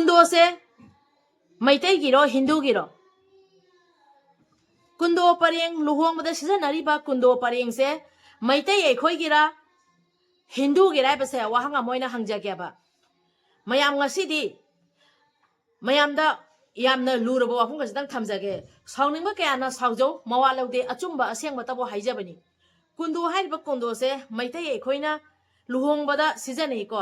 kundo se Meetei giro Hindu giro kundo pareng luhong bada sijanari ba kundo pareng se Meetei aikhoi gira Hindu gira ba se wahang amoina hangjagya ba mayam ngasidi mayam da yamna lurabo wafung kasitang thamjage sawningba kayana sawjo mawalaude achumba asengba tabo haijabani kundo haiba kundo se Meetei aikhoina luhong bada sijanai ko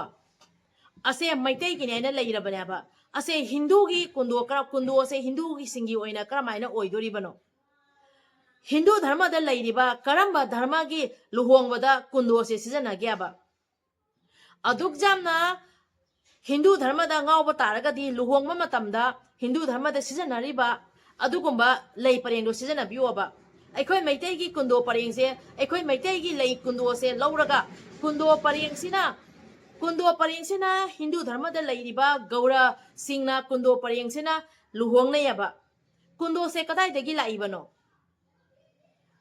ase Meetei gine na leirabane ba ase Hindu gi kundo se Hindu gi singi oina karamaina oidori bano Hindu Dharma da leiriba karamba Dharma gi luhong bada kundo se sijana gyaba aduk jamna Hindu Dharma da ngau ba taraga di luhong ma matamda Hindu Dharma da sijanari ba adugumba lei pareng do sijana biyo ba aikhoi Meetei gi kundo pareng se aikhoi Meetei gi lei kundo se lauraga kundo pareng sina Hindu Dharma da leiriba gaura singna kundo pareng sina luhong na yaba kundo se kadai dagi lai bano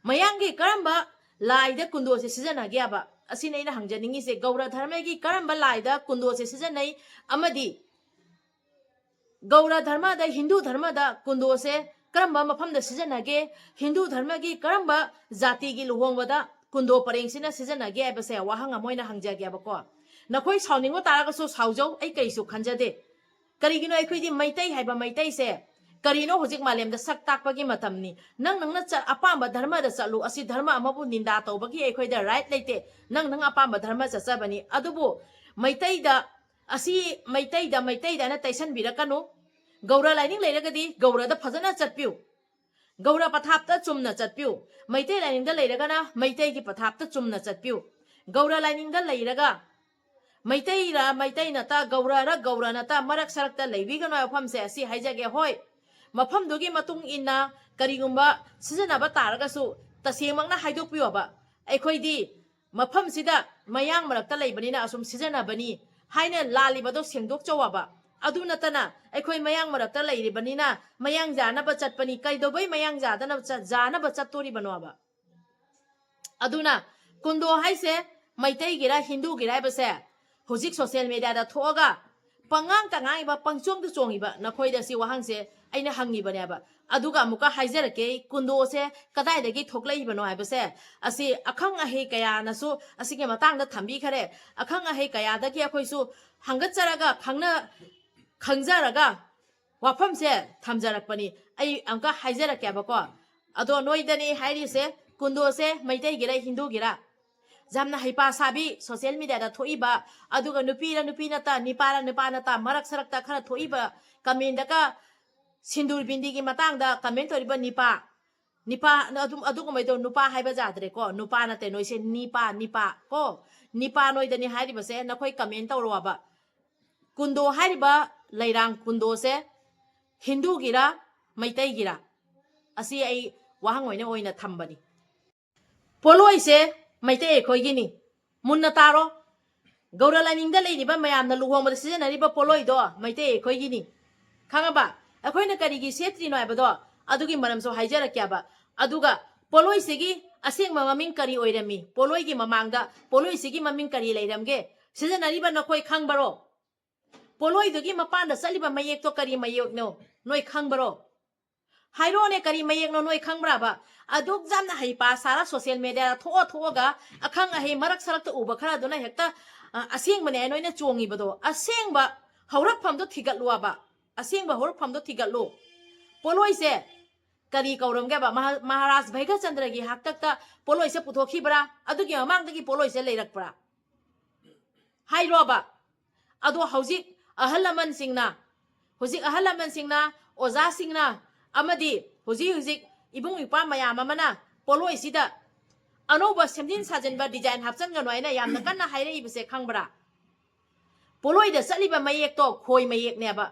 mayangi karamba laida kundo se sijana gyaba asina ina hangjaningi se gaura dharma gi karamba laida kundo se sijanai amadi gaura dharma da Hindu Dharma da kundo se karamba mafam da sijanage Hindu Dharma gi karamba jati gi luhong bada kundo pareng sina sijanage ai base wahang amoina hangjagya ba ko nakhoi sawningo taraga so sawjo ai kaisu khanjade karigino aikhoi di Meetei haiba Meetei se karino hojik malem da sak takpagi matamni nang na apamba dharma da chalu asi dharma amabu ninda tawbagi aikhoi da right leite nang apamba dharma chachabani adubu Meetei da na taisan birakanu gaura lining leiragadi gaura da phajana chatpiu gaura pathap ta chumna chatpiu Meetei lining da leiragana Meetei gi pathap ta chumna chatpiu gaura lining da leiraga Meetei nata gaura nata marak sarak ta leibigano afam se asi haijage hoi mafam dogi matung inna karigumba sijanaba taragasu tasengmangna haidokpiyo ba aikhoi di mafam sida mayang marakta leibanina asum sijanabani haina lalibado sengdok chawaba adu natana aikhoi mayang marakta leiribanina mayang janaba chatpani kaidobai mayang janaba chattori banwaba aduna kundo haise Meetei gira Hindu gira base hojik social media da thoga pangang tangai ba pangchong du chongi ba nakhoi da si wahang se aina hangi bane ba aduga muka haijarake kundo se kadai dagi thoklai bano hai base asi akhang ahe kaya nasu asi ke matang da thambi khare akhang ahe kaya da ki akhoi su hangat charaga khangjaraga wafam se thamjarak pani ai amka haijarake ba ko ado noidani hairi se kundo se Meetei gira Hindu gira jamna haipa sabi social media da thoiba aduga nupira nupinata nipara nipanata marak sarakta khara thoiba comment daka sindur bindi gi matang da comment toriba nipa aduga maido nupa haiba jadre ko nupa na te noise nipa ko nipa noidani hairiba se nakhoi comment tawroba kundo hairiba leirang kundo se Hindu gira Meetei gira asi ai wahang oina thambani poloi se Meetei aikhoi gini munna taro gaura lining da leiriba mayam na luhong bada sijanariba poloi do Meetei aikhoi gini khangaba akhoi karigi setri no abado adugi maram so haijara kyaba aduga poloi sigi aseng maming kari oirami poloi gi mamangda poloi sigi maming kari leiramge sijanariba nakhoi khangbaro poloi dogi mapanda saliba mayek to kari mayek no noi khangbaro hairo ne kari mayek no noi khangbra ba aduk jamna haipa sara social media thoga akhang ahe marak sarak to uba khara dona hekta aseng bane noina chongi bado aseng ba haurak pham do thigatluwa ba aseng ba haurak pham do thigatlu poloi se kari kauram ga ba Maharaj Bhaiga Chandra gi haktakta poloi se puthokhi bra adugi mamang dagi poloi se leirak bra hairo ba ado hojik ahalaman singna oza singna amadi hojik ibung ipa mayam amana poloi sida anoba semdin sajenba design hapchan ga noina yamna kanna haire ibse khangbra poloi da saliba mayek to khoi mayek ne ba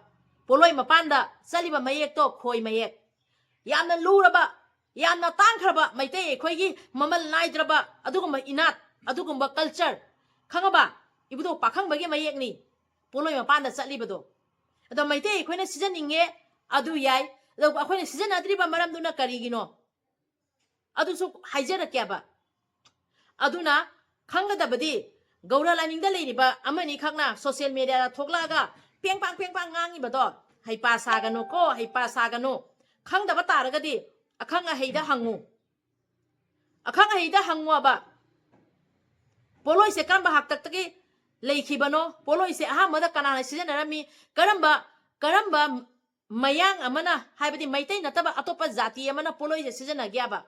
poloi mapanda saliba mayek to khoi mayek yamna luraba yamna tangkhraba Meetei aikhoi gi mamal naidraba adugumba enat adugumba culture khangaba ibudo pakhang bagi mayek ni poloi mapanda salibado ado Meetei aikhoi na sijaninge adu yai ado akhoi na sijanadriba maram duna karigino adu su haijara kyaba aduna khangadabadi gaura lining da leiriba amani khakna social media da thoklaga piang pang ngang ibado hai pa sagano ko hai pa sagano khang da bata ragadi akhang a heida hangu ba poloi se kamba hak tak taki leikhi bano poloi se aha mada kanana sijanarami karamba mayang amana haibadi Meetei nataba atopa jati amana poloi se sijana gyaba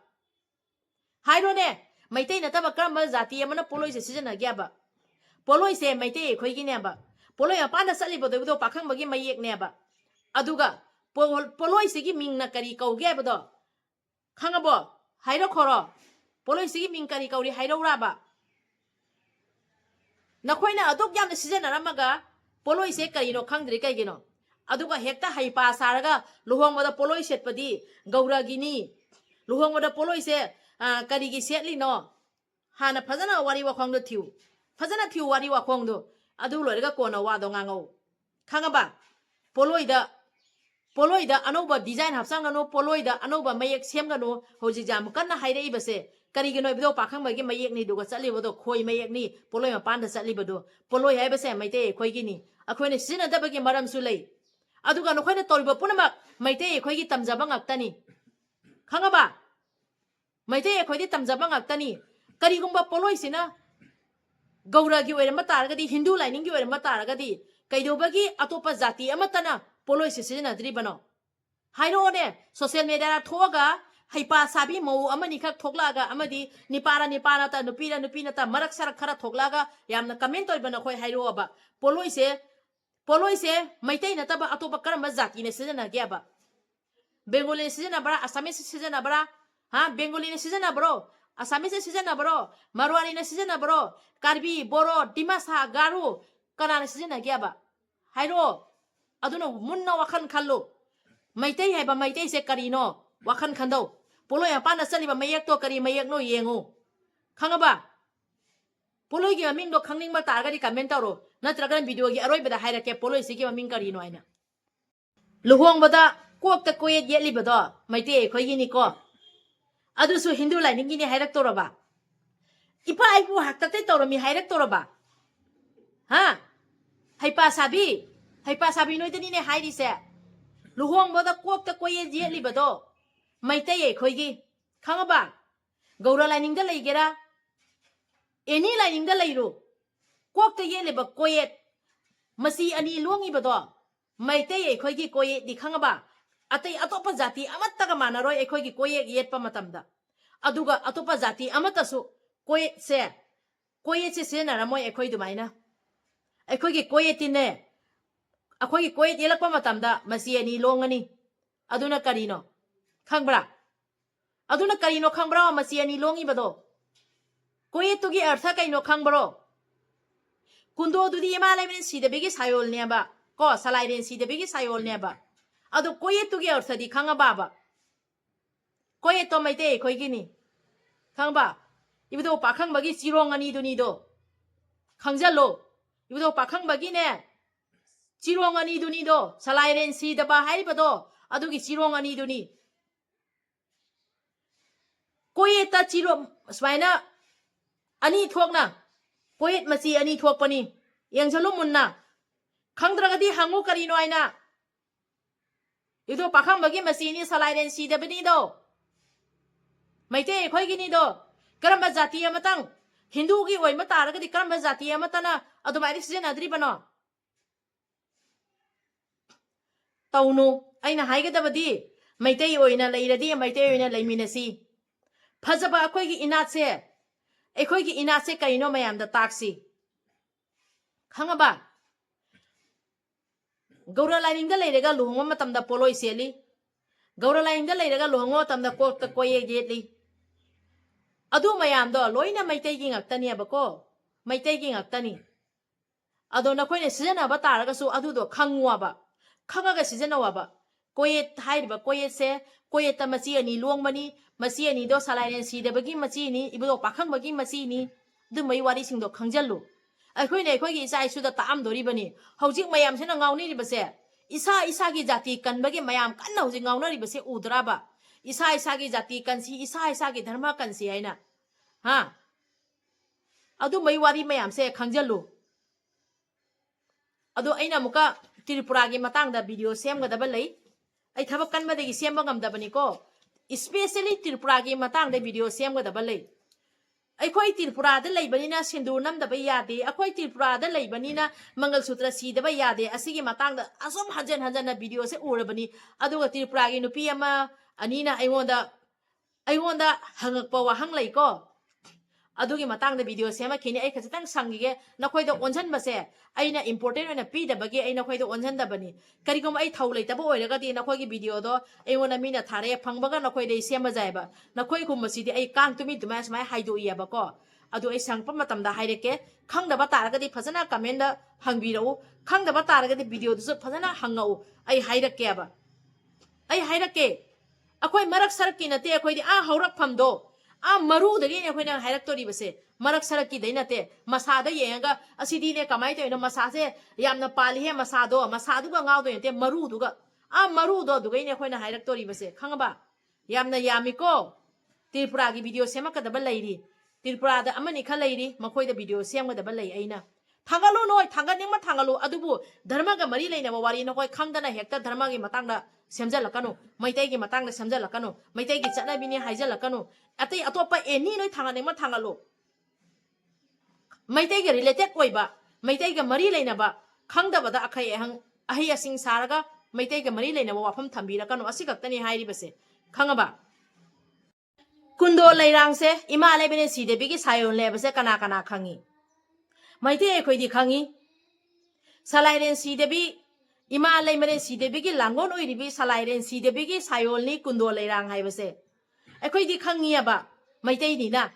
hairo ne Meetei nataba karamba jati amana poloi se sijana gyaba poloi se Meetei aikhoi gi neba poloi apana sali bodo do pakhang bagi mayek neba aduga poloi se gi mingna kari kau gyabado khangabo hairo khoro poloi se gi ming kari kauri hairo raba nakoina aduk yam sijana ramaga poloi se karino khangdri kaigino aduga hekta haipa saraga luhongmada poloi setpadi gaura gini luhongmada poloi se kari gi setli no hana phajana wari wakhongdo thiu wari wakhongdo adu loiraga kona wado ngangau khangaba poloida anoba design hapsangano poloida anoba mayek semgano hoji jam kanna hairei base kari gino bido pakhang bagi mayek ni duga chali bodo khoi mayek ni poloi ma panda chali bodo poloi hai base Meetei aikhoi gi ni akhone sina da bagi maram su lei aduga no khoina toriba punamak Meetei aikhoi gi tamjaba ngaktani khangaba Meetei aikhoi di tamjaba ngaktani kari gumba poloi sina gaura gi oirama taragadi hindu lining gi oirama taragadi kaidobagi atopa jati amatana poloi se sina dribano hairo ne social media thoga haipa sabi mau amani khak thoklaga amadi nipara ta nupina ta marak sarak khara thoklaga yamna comment oibana khoi hairo aba poloi se Meetei nataba atopa karamba jati ne sina gyaba Bengali sijana bara Assamese sijana bara ha Bengali ne sijana bro Assamese sijana bro Marwari ne sijana bro Karbi Boro Dimasa Garu kanana sijana gyaba hairo aduno munna wakhan khallo Meetei haiba Meetei se karino wakhan khandau poloi apana saliba mayak to kari mayak no yengu khangaba poloi gi aming do khangning ma targadi comment taro natraga video gi aroi bada haira ke poloi se gi aming kari no aina luhong bada kok ta koyet yeli bada Meetei aikhoi gi ni ko adusu hindu lining gi ni hairak toroba ipa aibu hak ta toromi hairak toroba ha haipa sabi noi tani ne hairi se luhong bada kok ta koyet yeli bada Meetei aikhoi gi khangaba gaura lining da leigera eni lining da leiru kok ta yele ba koyet masi ani luongi bado Meetei aikhoi gi koyet di khangaba atai atopa jati amatta ga manaroi aikhoi gi koyet yetpa matamda aduga atopa jati amata su koyet se sena ramoi aikhoi dumaina aikhoi gi koyet ne akhoi gi koyet yelakpa matamda masi ani longani aduna karino khangbra aduna karino khangbra masi ani longi bado koyet tugi artha kaino khangbro kundo dudi ema laibin sidebegi sayol neba ko salaibin sidebegi sayol neba adu koyet tugi artha di khangaba ba koyet to Meetei aikhoi gi ni khangba ibdo pakhang bagi chirong ani duni do khangjalo ibdo pakhang bagi ne chirong ani duni do salairen sidaba haibado adugi chirong ani duni koyet ta chirong swaina ani thokna koyet masi ani thokpani yengchalo munna khangdragadi hangu karino aina ido pakhang bagi masi ni salairen sidabani do Meetei aikhoi gi ni do karamba jati amatang hindu gi oima taragadi karamba jati amatana adumai sijana dribano taunu aina haigadabadi Meetei oina leiradi Meetei oina leiminasi phajaba akhoi gi enat se kaino mayam da taksi khangaba gaura lining da leiraga luhongma matamda poloi seli gaura lining da leiraga luhongma matamda kok ta koye yetli adu mayam do loina Meetei gi ngaktani abako Meetei gi ngaktani ado nakoine sijana ba taraga su adu do khangwa ba khangaga sijana wa ba koyet hairiba koyet se koyet ta masi ani luongmani masi ani do salairen sidebagi masi ni ibdo pakhang bagi masi ni du mai wari sing do khangjallu aikhoi gi isa isu da taam dori bani hojik mayam sena ngauni ri base isa gi jati kan bagi mayam kan hojik ngauna ri base udra ba isa gi jati kan si isa gi dharma kan si aina ha adu mai wari mayam se khangjallu adu aina muka Tripura gi matang da video sem ga da balai ai thabak kan ma de gi sem ba ngam da bani ko especially Tripura gi matang da video sem ga da balai aikhoi Tripura da lei bani na sindur nam da ba yade aikhoi Tripura da lei bani na mangal sutra si da ba yade asigi matang da asom hanjan hanjan na video se ura bani adu ga Tripura gi nupi ama anina aionda hangak pa wa hang lei ko adugi matang da video sema khini ai khajitang sangige nakhoi da onjan base aina important ona pi da bagi aina khoi da onjan da bani karigom ai thau leita ba oiraga di nakhoi gi video do aina mina thare phangbaga nakhoi dei sema jaiba nakhoi kum masidi ai kang tumi tuma smai haidu iya ba ko adu ai sangpa matam da haireke khangda ba taraga di phajana comment da hangbirau khangda ba taraga di video du phajana hangau ai hairake ba ai hairake akhoi marak sarki nate akhoi di a haurak phamdo maru dagi ne khoina hairak tori base marak saraki dei nate masada yenga asidi ne kamai to ina masase yamna pali he masado masadu ga ngau do yente maru duga maru do dugai ne khoina hairak tori base khangba yamna yamiko Tripura gi video sema ka daba lairi Tripura da amani kha lairi makhoi da video sem ga daba lai aina thangalo noi thangani ma thangalo adubu dharma ga mari leina wari no koi khangdana hekta dharma gi matang da semjalakanu Meetei gi matang da semjalakanu Meetei gi chana bini haijalakanu atai atopa eni noi thangane ma thangalo Meetei gi related oiba Meetei gi mari leina ba khangda bada akhai hang ahi asing saraga Meetei gi mari leina wafam thambira kanu asigaktani hairi base khangaba kundo leirang se ima lebene si debi gi sayon lebase kana kana khangi Meetei khoi di khangi salairen si debi ima leimare si debi gi langon oiribi salairen si debi gi sayolni kundo leirang haibase aikhoi di khangi aba Meetei ni na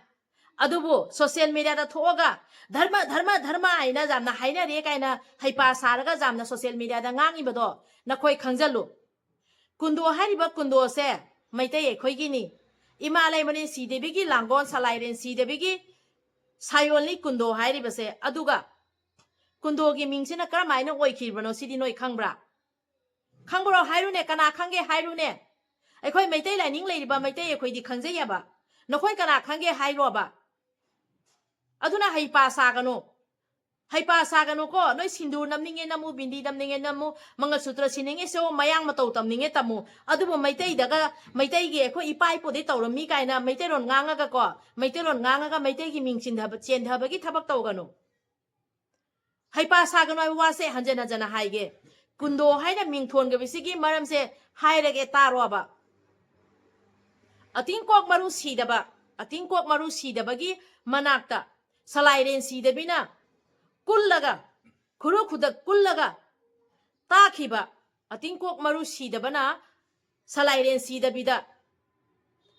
adubu social media da thoga dharma aina jamna haina re kaina haipa saraga jamna social media da ngangi bado nakhoi khangjalu kundo hariba kundo se Meetei aikhoi gi ni ima leimare si debi gi langon salairen si debi gi sayolni kundo hairi base aduga kundo gi mingsina karamaina oikhibano sidi noi khangbra khangbro hairune kana khangge hairune aikhoi Meetei laining leiriba Meetei aikhoi di khangjai aba nokhoi kana khangge hairo ba aduna haipa sagano ko noi sindur namninge namu bindi namninge namu mangal sutra sininge so mayang matau tamninge tamu adubu Meetei daga Meetei gi aikhoi ipai pode tawrami kaina Meetei ron nganga ga ko Meetei ron nganga ga Meetei gi mingsin dhaba chen dhaba gi thabak tawgano haipa sagano ai wase hanjana jana haige kundo haina mingthon ga bisigi maram se hairage taro ba atingkok maru sidaba gi manakta salairen sidabina kullaga khuru khudak kullaga takhiba atingkok maru sidabana salairen sidabida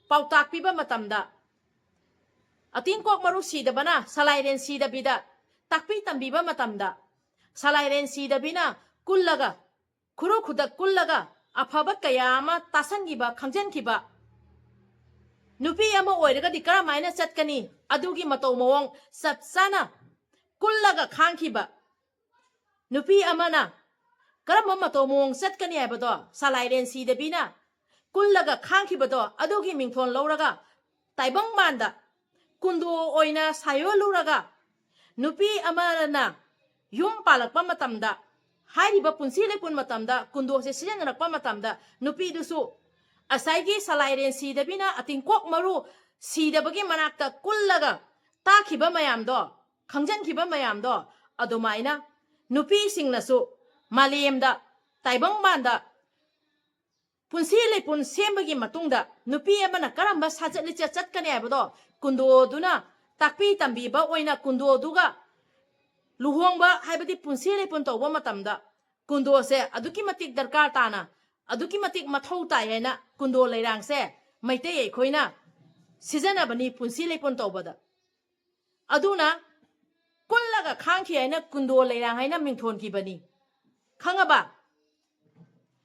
pautak piba matamda atingkok maru sidabana salairen sidabida takpi tambiba matamda salairen sidabina kullaga khuru khudak kullaga afaba kayama tasangiba khangjankiba nupi ama oiraga di karamaina chatkani adugi matau mawang sapsana kullaga khangkiba nupi amana karama matau mawang chatkani aibado salairen sidabina kullaga khangkibado adugi mingthon lauraga taibang manda kundo oina sayoluraga nupi amana yum palakpa matamda hairiba punsile pun matamda kundo se sijanrakpa matamda nupi dusu asaigi salairen sidabina atingkok maru sidabagi manakta kullaga takhiba mayamdo khangjankhiba mayamdo adumaina nupi singnasu malemda taibang manda punsile pun sembagi matungda nupi amana karamba sajatli chatkani aibado kundo duna takpi tambiba oina kundo duga luhongba haibadi punsile pun tawba matamda kundo se aduki matik darkar tana aduki matik mathau tai haina kundo leirang se Meetei aikhoina sijana bani punsile pun tawbada aduna kullaga khangki haina kundo leirang haina mingthon ki bani khangaba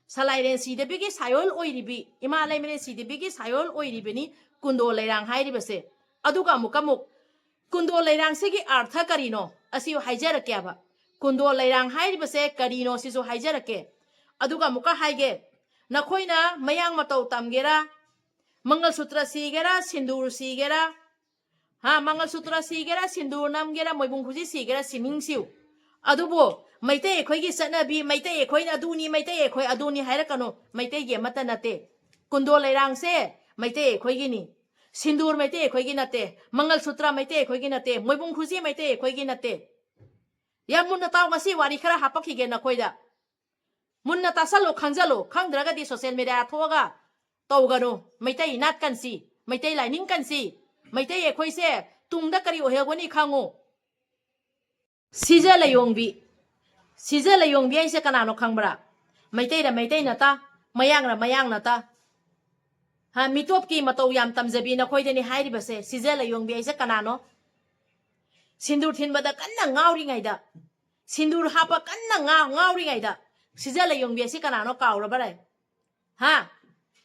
salairen sidabigi sayol oiribi ima leimere sidabigi sayol oiribini kundo leirang hairibase aduga mukamuk kundo leirang sigi artha karino asiu haijarake aba kundo leirang hairibase karino sisu haijarake aduga muka haige nakhoina mayang matau tamgera mangal sutra sigera sindur sigera mangal sutra sigera sindur namgera moibung khuji sigera simingsiu adubo Meetei aikhoi gi satnabi Meetei aikhoi na aduni Meetei aikhoi aduni hairakano Meetei gi amata nate kundo leirang se Meetei aikhoi gi ni sindur Meetei aikhoi gi nate mangal sutra Meetei aikhoi gi nate moibung khuji Meetei aikhoi gi nate yamunna taw ngasi wari khara hapakhige na khoida munna tasalo khangjalo khangdraga di social media thoga tawgano Meetei nat kansi Meetei lining kansi Meetei aikhoi se tungda kari ohegoni khango sija layongbi Sija layongbi aise kanano khangbra Meetei ra Meetei nata mayang ra mayang nata ha mitop ki matau yam tamjabi na khoideni hairi base sija layongbi aise kanano sindur thinbada kanna ngauri ngaida sindur hapa kanna ngauri ngaida sija layongbi aise kanano kawra bare ha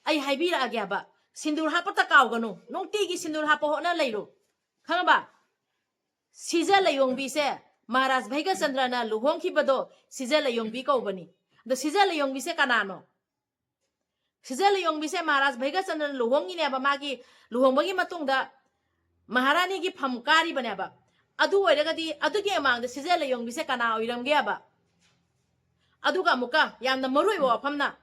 ai haibira agya ba sindur hapa ta kawganu nongti gi sindur hapa hona leiro khangba sija layongbi se Maharaj Bhaiga Chandrana luhong bado sija layongbi kaubani the sija layongbi se kanano sija layongbi se Maharaj Bhaiga Chandrana luhongi ne ba magi luhongbagi matungda Maharani gi phamkari bane ba adu oiragadi adu ge amang the sija layongbi se kana oiramge ba adu ga muka yamna marui wa phamna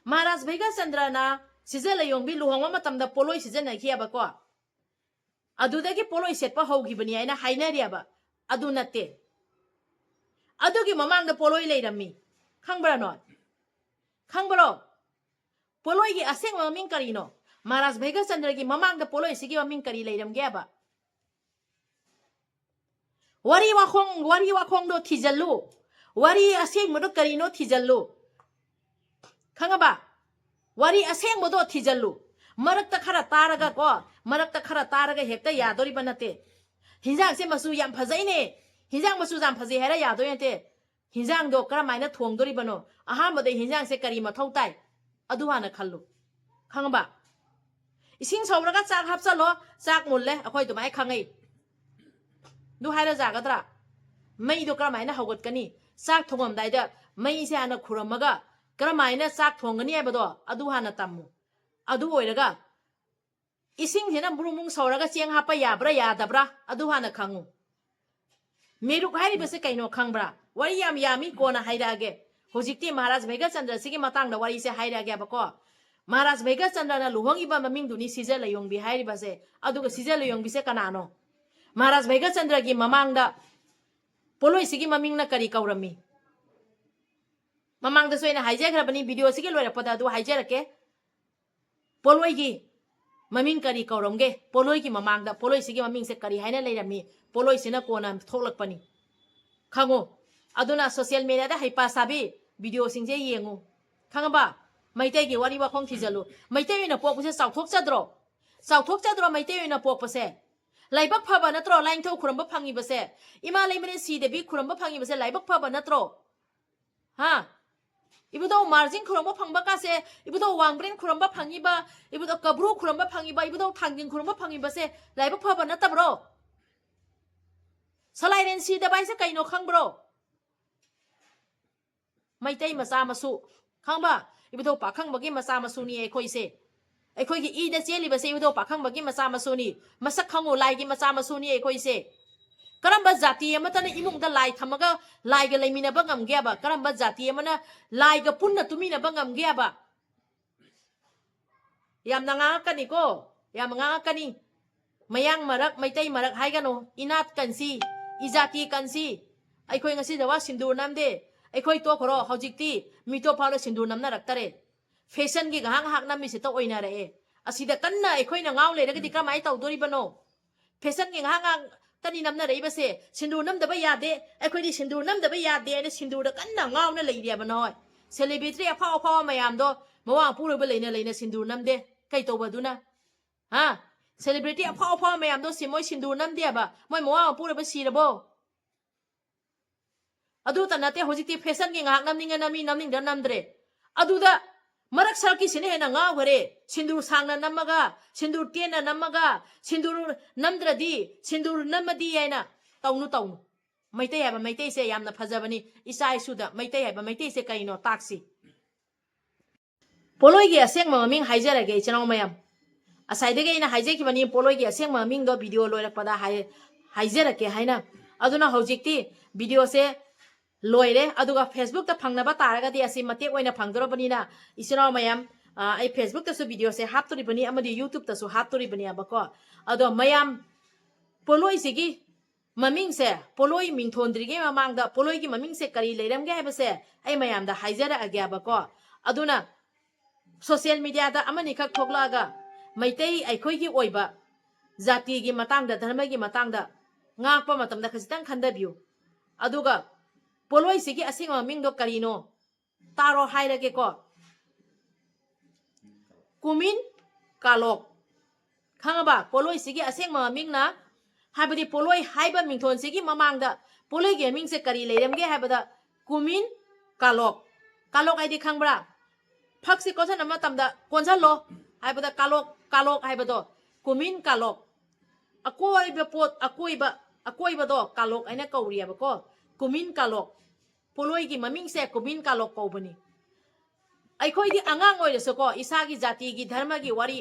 Maharaj Bhaiga Chandrana sija layongbi luhongma matamda poloi sija na khia ba ko adu dagi poloi setpa hogi bani aina hainari ba adu natte adugi mamang da poloi leirami khangbra no khangbro poloi gi aseng maming karino Maharaj Bhaiga Chandra gi mamang da poloi sigi maming kari leiram ge ba wari wa khong do thijallu wari aseng modo karino thijallu khangaba wari aseng modo thijallu marakta khara taraga hekta yadori banate hinjang se masu yam phajaine hinjang masu jam phajai hera yadoi ante hinjang do karamaina thongdori bano aha made hinjang se kari mathau tai adu hana khallu khangba ising sauraga chak hapchalo chak mulle akhoi dumai khangai du haira jagadra mai do karamaina hogot kani chak thongam daida mai se ana khuramaga karamaina chak thongani abado adu hana tammu adu oiraga ising hena burumung sauraga cheng hapa yabra yadabra adu hana khangu meruk hari bese kaino khangbra wari yam yami kona hairage hojikti Maharaj Bhaiga Chandra sigi matang da wari se hairage bako Maharaj Bhaiga Chandra na luhongi ba maming duni sija layongbi hairi base aduga sija layongbi se kanano Maharaj Bhaiga Chandra gi mamang da poloi sigi maming na kari kaurami mamang da soina haije khrabani video sigi loira pada adu haije rake poloi gi maming kari kauromge poloi gi mamang da poloi sigi maming se kari haina leirami poloi sina kona thoklakpani khango aduna social media da haipa sabi video singje yengu khangaba Meetei gi wari wa khong thijalu Meetei na pok puse sauthok chadro Meetei na pok puse laibak phaba natro lain tho khuramba phangi base ima leimene si debi khuramba phangi base laibak phaba natro ha ibudo margin khuramba phangba ka se ibudo wangbren khuramba phangi ba ibudo kabru khuramba phangi ba ibudo thangjing khuramba phangi base laibak phaba natabro salairen si da bai se kaino khangbro Meetei macha masu khangba ibudo pakhang bagi macha masu ni aikhoi se aikhoi gi ida cheli base ibudo pakhang bagi macha masu ni masak khango lai gi macha masu ni aikhoi se karamba jati amata na imung da lai thamaga lai ga leimina bangam ge ba karamba jati amana lai ga punna tumina bangam ge ba yam nanga kani ko yam nga kani mayang marak Meetei marak haigano enat kansi ijati kansi aikhoi ngasi dawa sindur namde aikhoi to khoro hojikti mito phalo sindur namna raktare fashion gi gahang hak nami se to oina re asida kanna aikhoi na ngaw le ragdi kamai taw dori bano fashion gi gahang tani namna re base sindur nam da ba yade aikhoi di sindur nam da ba yade ne sindur da kanna ngaw na lei dia bano celebrity afa mayam do mawang puro ba leina sindur nam de kai to baduna ha celebrity afa mayam do simoi sindur nam dia ba moi mawang puro ba sirabo adu tanate hojiti fashion gi ngak namninga namning da namdre aduda marak sarki sine hena nga gore sindur sangna namaga sindur tena namaga sindur namdradi sindur namadi aina tawnu Meetei haba Meetei se yamna phajabani isai suda Meetei haba Meetei se kaino taksi poloi gi aseng maming haijarage chanaw mayam asai dege ina haije ki bani poloi gi aseng maming do video loirak pada haijarake haina aduna hojikti video se loire aduga Facebook ta phangnaba taragadi asi matek oina phangdorobanina isinaw mayam ai Facebook ta su video se haptori bani amadi YouTube ta su haptori bani abako ado mayam poloi sigi maming se poloi mingthondrige mamangda poloi gi maming se kari leiramge habase ai mayam da haijara agya bako aduna social media da amani khak thoklaga Meetei aikhoi gi oiba jati gi matangda dharma gi matangda ngakpa matamda khasitang khandabiu aduga poloi sigi asing maming do karino taro hairage ko kumin kalok khangaba poloi sigi asing maming na habadi poloi haiba mingthon sigi mamangda poloi ge ming se kari leiramge habada kumin kalok kalok aidi khangbra phakse kosan ama tamda konjalo habada kalok habado kumin kalok akoiba pot akoiba do kalok aina kauriya bako kumin kalok poloi gi maming se kumin kalok ko bani aikhoi di angang oireso ko isagi jati gi dharma gi wari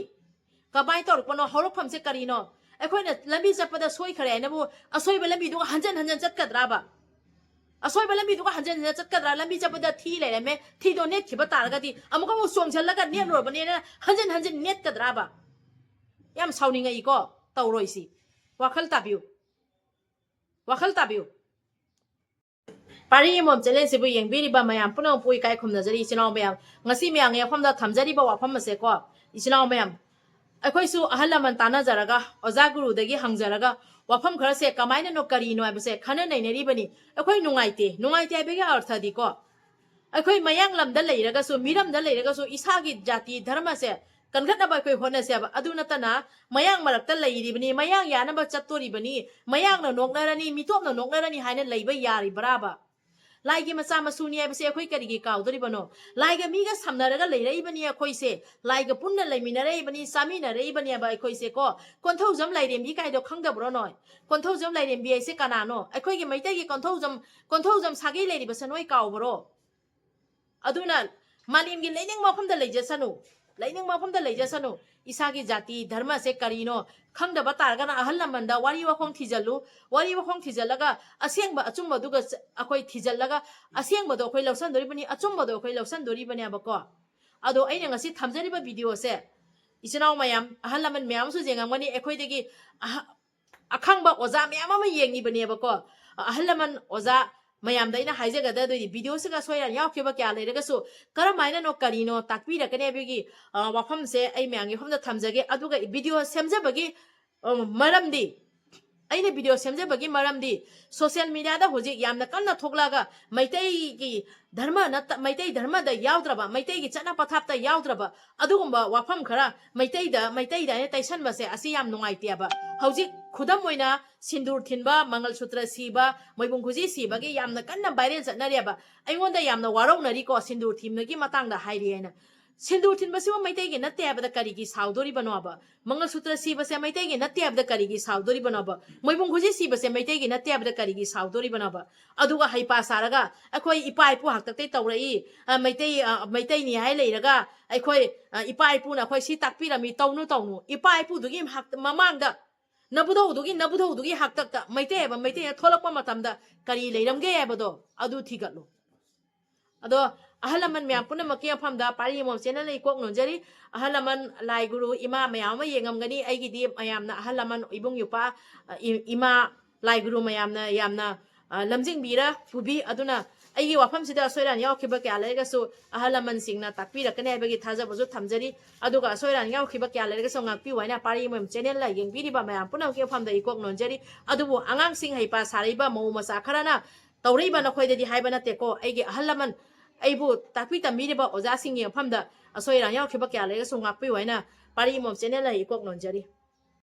kabai tor kono horofam se karino aikhoi na lambi chapada soi khare na bu asoi ba lambi du hanjan chat kadraba asoi ba lambi du hanjan chat kadra lambi chapada thi le me thi do net khiba targa di amuka mo song chalaga net lor bani na hanjan net kadraba yam sauninga iko tauroisi wakhal tabiu pari mom challenge se bu yengbiri ba mayam puno pui kai khumna jari chinaw mayam ngasi myang ye phomda thamjari ba wafam se ko ichinaw mayam aikhoi su ahalaman tana jaraga oja guru dagi hangjaraga wafam khara se kamaina no kari no abse khana nei neri bani aikhoi nungaite abege artha di ko aikhoi mayang lam da leiraga su miram da leiraga su isagi jati dharma se kangatna ba koi hona se adu natana mayang marakta leiri bani mayang yana ba chattori bani mayang na noknarani mitop na noknarani haina leiba yari baraba laigi macha masuni abse khoi karigi kaudori bano laiga miga samnaraga leirei bani khoi se laiga punna leiminarei bani samina rei bani ba khoi se ko konthau jam lairem bi kai do khangda bro noi konthau jam lairem bi se kanano khoi gi Meetei gi konthau jam sagi leiri basanoi kaw bro aduna malim gi leining mafamda leijasanu isagi jati dharma se karino khangda batarga na ahal lamanda wari wakhong thijalaga asengba achumba duga akhoi thijalaga asengba do khoi lausan dori bani achumba do khoi lausan dori bani abako ado aina ngasi thamjari ba video se isinaw mayam ahal laman mayam su jengam mani akhoi degi akhangba oza mayam ama yengni bani abako ahal laman oza mayam da ina haijaga da do video se ga soira yaukeba kya leiraga su karamaina no karino takpira kane begi wafam se ai myangi homda thamjage aduga video semjabagi maramdi aina video semjabagi maramdi social media da hoji yamna kanna thoklaga Meetei gi dharma na Meetei dharma da yaudra Meetei gi chana pathap ta yaudra adugumba wafam khara Meetei da ne taisan base asi yam nungai tiaba hoji khudam oina sindur thinba mangal sutra siba moibung khuji siba gi yamna kanna viral chatnariaba aingonda yamna waraunari ko sindur thimnagi matangda hairi aina sindur thinba siwa Meetei gi natte abada karigi saudori banaba mangal sutra siba se Meetei gi natte abada karigi saudori banaba moibung khuji siba se Meetei gi natte abada karigi saudori banaba aduga haipa saraga akhoi ipai pu haktakte tawrai Meetei ni hai leiraga akhoi ipai pu na khoi si takpirami tawnu ipai pu dugi mamangda nabudogi haktakta Meetei tholakpa matamda kari leiramge abado adu thigatlo ado ahalaman myam punamakki afamda pari mom channel nei kok nonjari ahalaman lai guru ima mayam ma yengamgani aigi di mayamna ahalaman ibung yupa ima lai guru mayamna yamna lamjing bira pubi aduna aigi wafam sida soiran yaukhiba kya lerga su ahalaman singna takpira kane bagi thaja boju thamjari aduga soiran yaukhiba kya lerga so ngakpi waina pari mom channel la yengbiri ba mayam punamakki afamda ikok nonjari adubu angang sing haipa sariba mau masa kharana tawreiba na khoidedi haiba na teko aigi ahalaman aibu takpi tamiriba oja singi afamda asoiran yaukhiba kya lerga so ngakpi waina pari mom channel la ikok nonjari